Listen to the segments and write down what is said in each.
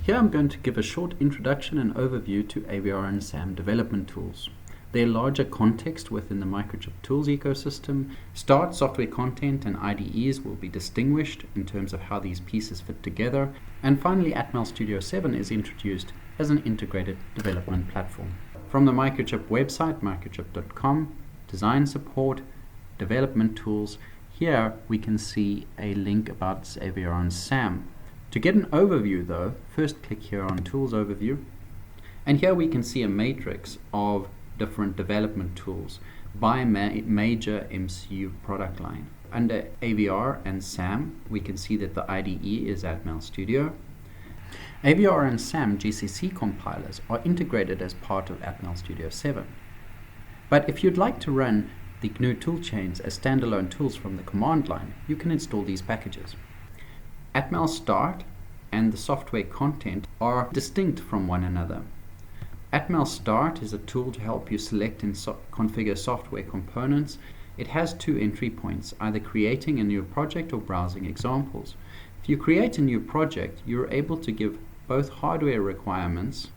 Here I'm going to give a short introduction and overview to AVR and SAM development tools, their larger context within the Microchip tools ecosystem. Start, software content, and IDEs will be distinguished in terms of how these pieces fit together. And finally, Atmel Studio 7 is introduced as an integrated development platform. From the Microchip website, microchip.com, design support, development tools, here we can see a link about AVR and SAM. To get an overview though, first click here on Tools Overview, and here we can see a matrix of different development tools by major MCU product line. Under AVR and SAM, we can see that the IDE is Atmel Studio. AVR and SAM GCC compilers are integrated as part of Atmel Studio 7. But if you'd like to run the GNU toolchains as standalone tools from the command line, you can install these packages. Atmel Start and the software content are distinct from one another. Atmel Start is a tool to help you select and configure software components. It has two entry points, either creating a new project or browsing examples. If you create a new project, you're able to give both hardware requirements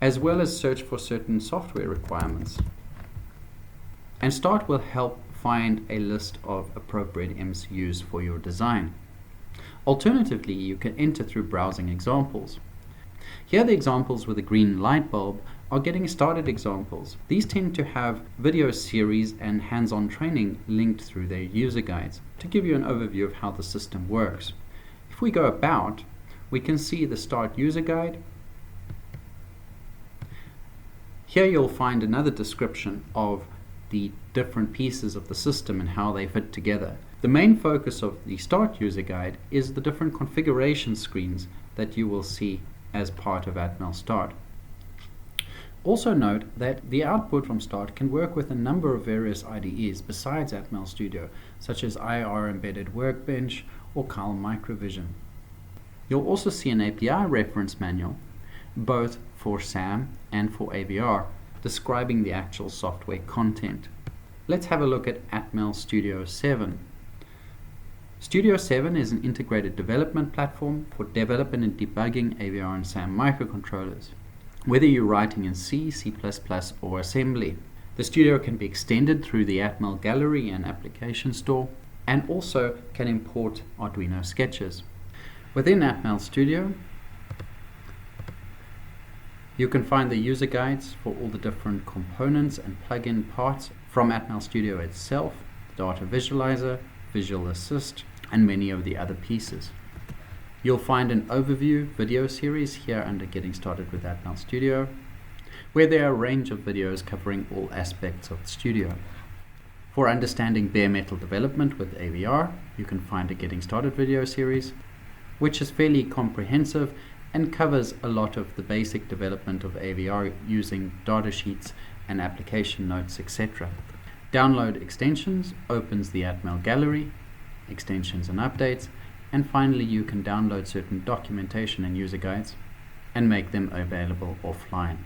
as well as search for certain software requirements. And Start will help find a list of appropriate MCUs for your design. Alternatively, you can enter through browsing examples. Here the examples with a green light bulb are getting started examples. These tend to have video series and hands-on training linked through their user guides to give you an overview of how the system works. If we go about, we can see the Start user guide. Here you'll find another description of the different pieces of the system and how they fit together. The main focus of the Start user guide is the different configuration screens that you will see as part of Atmel Start. Also note that the output from Start can work with a number of various IDEs besides Atmel Studio, such as IR Embedded Workbench or Cal Microvision. You'll also see an API reference manual, both for SAM and for AVR, describing the actual software content. Let's have a look at Atmel Studio 7. Studio 7 is an integrated development platform for developing and debugging AVR and SAM microcontrollers, whether you're writing in C, C++, or assembly. The Studio can be extended through the Atmel Gallery and Application Store, and also can import Arduino sketches. Within Atmel Studio, you can find the user guides for all the different components and plug-in parts from Atmel Studio itself, Data Visualizer, Visual Assist, and many of the other pieces. You'll find an overview video series here under Getting Started with Atmel Studio, where there are a range of videos covering all aspects of the Studio. For understanding bare metal development with AVR, you can find a Getting Started video series, which is fairly comprehensive and covers a lot of the basic development of AVR using datasheets and application notes, etc. Download extensions opens the Atmel Gallery, extensions and updates, and finally you can download certain documentation and user guides and make them available offline.